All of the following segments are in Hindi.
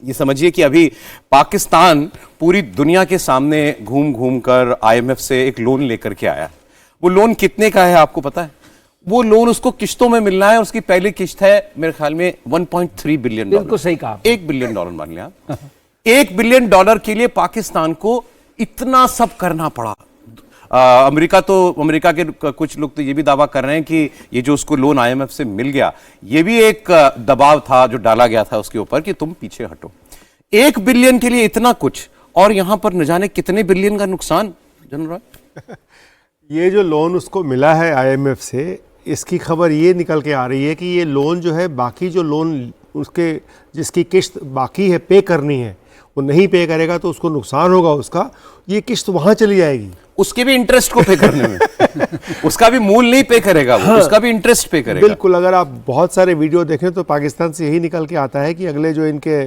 ये समझिए कि अभी पाकिस्तान पूरी दुनिया के सामने घूम घूम कर आईएमएफ से एक लोन लेकर के आया। वो लोन कितने का है आपको पता है? वो लोन उसको किश्तों में मिलना है और उसकी पहली किश्त है मेरे ख्याल में 1.3 बिलियन डॉलर। बिल्कुल सही कहा। 1 बिलियन डॉलर मान लिया। 1 बिलियन डॉलर के लिए पाकिस्तान को इतना सब करना पड़ा। अमेरिका के कुछ लोग तो ये भी दावा कर रहे हैं कि ये जो उसको लोन आईएमएफ से मिल गया, ये भी एक दबाव था जो डाला गया था उसके ऊपर कि तुम पीछे हटो। 1 बिलियन के लिए इतना कुछ, और यहां पर न जाने कितने बिलियन का नुकसान। जनरल रॉय, ये जो लोन उसको मिला है आईएमएफ से, इसकी खबर ये निकल के आ रही है कि ये लोन जो है, बाकी जो लोन उसके जिसकी किश्त बाकी है पे करनी है, वो नहीं पे करेगा तो उसको नुकसान होगा उसका। ये किश्त वहां चली जाएगी, उसके भी इंटरेस्ट को पे करने में उसका भी मूल नहीं पे करेगा वो, उसका भी इंटरेस्ट पे करेगा। बिल्कुल। अगर आप बहुत सारे वीडियो देखें तो पाकिस्तान से यही निकल के आता है कि अगले जो इनके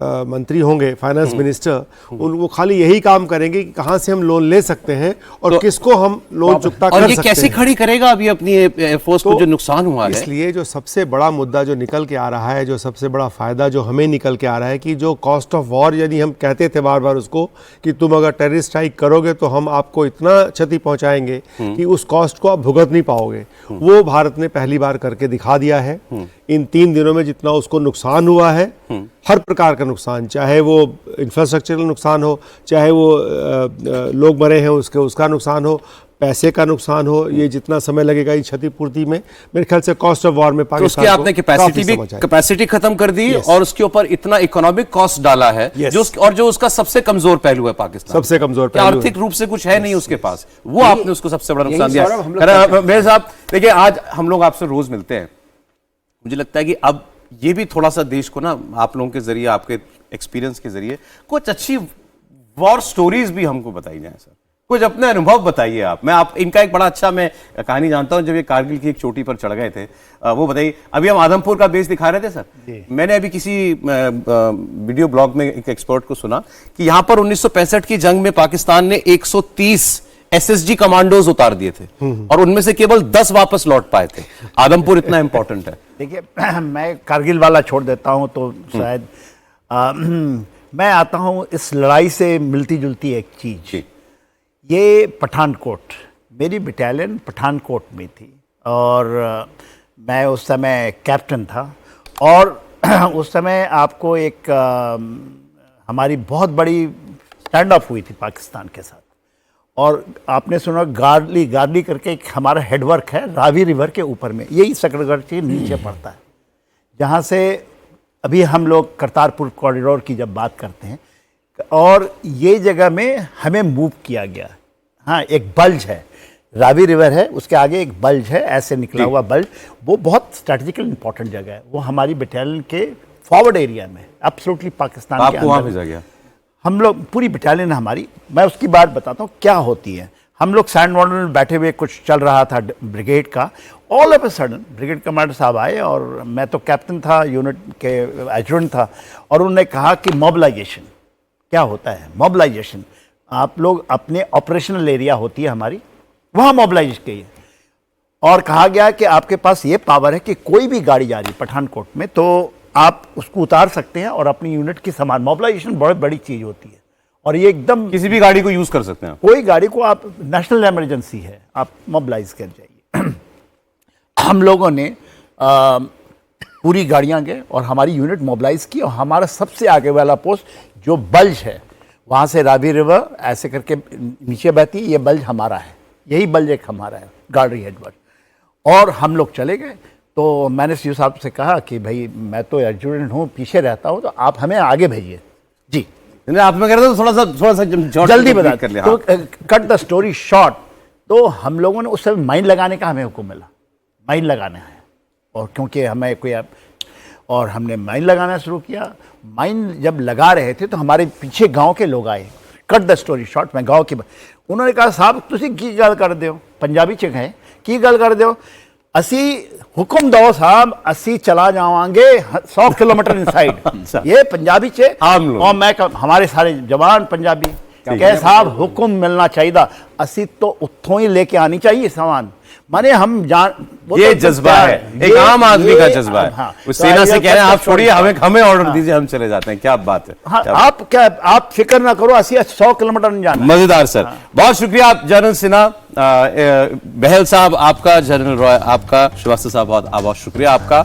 मंत्री होंगे, फाइनेंस मिनिस्टर, वो खाली यही काम करेंगे कि कहां से हम लोन ले सकते हैं और तो, किसको हम लोन चुकता कर सकते हैं। और ये कैसे खड़ी करेगा अभी अपनी एयरफोर्स को जो नुकसान हुआ है। इसलिए जो सबसे बड़ा मुद्दा जो निकल के आ रहा है, जो सबसे बड़ा फायदा जो हमें निकल के आ रहा है कि जो कॉस्ट ऑफ वॉर, यानी हम कहते थे बार बार उसको कि तुम अगर टेररिस्ट स्ट्राइक करोगे तो हम आपको इतना क्षति पहुंचाएंगे कि उस कॉस्ट को आप भुगत नहीं पाओगे, वो भारत ने पहली बार करके दिखा दिया है। इन 3 दिनों में जितना उसको नुकसान हुआ है, हर प्रकार का नुकसान, चाहे वो इंफ्रास्ट्रक्चरल नुकसान हो, चाहे वो लोग मरे हैं उसका नुकसान हो, पैसे का नुकसान हो, ये जितना समय लगेगा इस क्षतिपूर्ति में, मेरे ख्याल से कॉस्ट ऑफ वॉर में पाकिस्तान तो आपने कैपेसिटी खत्म कर दी और उसके ऊपर इतना इकोनॉमिक कॉस्ट डाला है जो उसका सबसे कमजोर पहलू है। पाकिस्तान सबसे कमजोर पहलू, आर्थिक रूप से कुछ है नहीं उसके पास, वो आपने उसको सबसे बड़ा नुकसान दिया। मेरे साहब देखिए, आज हम लोग आपसे रोज मिलते हैं, मुझे लगता है कि अब ये भी थोड़ा सा देश को ना, आप लोगों के जरिए, आपके एक्सपीरियंस के जरिए कुछ अच्छी वॉर स्टोरीज भी हमको बताई जाए सर। कुछ अपने अनुभव बताइए आप। इनका एक बड़ा अच्छा मैं कहानी जानता हूं, जब ये कारगिल की एक चोटी पर चढ़ गए थे, वो बताइए। अभी हम आदमपुर का बेस दिखा रहे थे सर, मैंने अभी किसी वीडियो ब्लॉग में एक एक्सपर्ट को सुना कि यहां पर 1965 की जंग में पाकिस्तान ने 130 एसएसजी कमांडोज उतार दिए थे और उनमें से केवल 10 वापस लौट पाए थे। आदमपुर इतना इंपॉर्टेंट है। देखिए, मैं कारगिल वाला छोड़ देता हूं तो शायद मैं आता हूं इस लड़ाई से मिलती जुलती एक चीज। ये पठानकोट, मेरी बटालियन पठानकोट में थी और मैं उस समय कैप्टन था और उस समय आपको एक हमारी बहुत बड़ी स्टैंड ऑफ हुई थी पाकिस्तान के साथ। और आपने सुना गार्ली करके एक हमारा हेडवर्क है रावी रिवर के ऊपर में, यही सकरगढ़ के नीचे पड़ता है, जहाँ से अभी हम लोग करतारपुर कॉरिडोर की जब बात करते हैं, और ये जगह में हमें मूव किया गया। हाँ, एक बल्ज है, रावी रिवर है, उसके आगे एक बल्ज है, ऐसे निकला हुआ बल्ज, वो बहुत स्ट्रेटेजिकल इंपॉर्टेंट जगह है। वो हमारी बटालियन के फॉरवर्ड एरिया में, एब्सोल्युटली पाकिस्तान के आपको वहाँ भेजा गया। हम लोग पूरी बटालियन हमारी, मैं उसकी बात बताता हूँ क्या होती है। हम लोग सैंड मॉडल में बैठे हुए, कुछ चल रहा था ब्रिगेड का, all of a sudden brigade commander साहब आए और मैं तो कैप्टन था, यूनिट के एडजुटेंट था, और उन्होंने कहा कि मोबिलाइजेशन क्या होता है। मोबिलाइजेशन, आप लोग अपने ऑपरेशनल एरिया होती है हमारी, वहाँ मोबिलाइज किए, और कहा गया कि आपके पास ये पावर है कि कोई भी गाड़ी जा रही है पठानकोट में तो आप उसको उतार सकते हैं और अपनी यूनिट की सामान। मोबिलाइजेशन बहुत बड़ी चीज होती है और ये एकदम किसी भी गाड़ी को यूज कर सकते हैं, कोई गाड़ी को, आप नेशनल इमरजेंसी है, आप मोबिलाइज कर जाइए। हम लोगों ने पूरी गाड़ियां गए और हमारी यूनिट मोबिलाइज की, और हमारा सबसे आगे वाला पोस्ट जो बल्ज है, वहां से रावी रिवर ऐसे करके नीचे बहती है, ये बल्ज हमारा है, यही बल्ज एक हमारा है, गार्डरी हेडवर्क। और हम लोग चले गए तो मैंने सीओ साहब से कहा कि भाई मैं तो एडजुटेंट हूँ, पीछे रहता हूँ, तो आप हमें आगे भेजिए। जी, आप में कह रहे थे थोड़ा सा जल्दी बता कर लिया। तो कट द स्टोरी शॉर्ट, तो हम लोगों ने उस समय माइन लगाने का हमें हुक्म मिला, माइन लगाना है, और क्योंकि हमें कोई, और हमने माइन लगाना शुरू किया। माइन जब लगा रहे थे तो हमारे पीछे गांव के लोग आए। कट द स्टोरी शॉर्ट, मैं गांव की, उन्होंने कहा साहब तुसी की गल कर दो, पंजाबी च कहे की गल कर दो, असी हुक्म दो साहब, असी चला जावांगे 100 किलोमीटर इनसाइड। ये पंजाबी चे, और मैं हमारे सारे जवान पंजाबी, कह साहब हुक्म मिलना चाहिए, असी तो उत्थों ही लेके आनी चाहिए सामान, माने हम जान ये जज्बा है, एक आम आदमी का जज्बा है। हाँ, उस सेना से कह रहे हैं आप छोड़िए, हमें ऑर्डर दीजिए, हम चले जाते हैं। क्या बात है। हाँ, आप फिक्र ना करो, असी 100 किलोमीटर नहीं जाना। मजेदार सर, बहुत शुक्रिया आप जनरल सिन्हा, बहल साहब आपका, जनरल रॉय आपका, श्रीवास्तव साहब बहुत शुक्रिया आपका।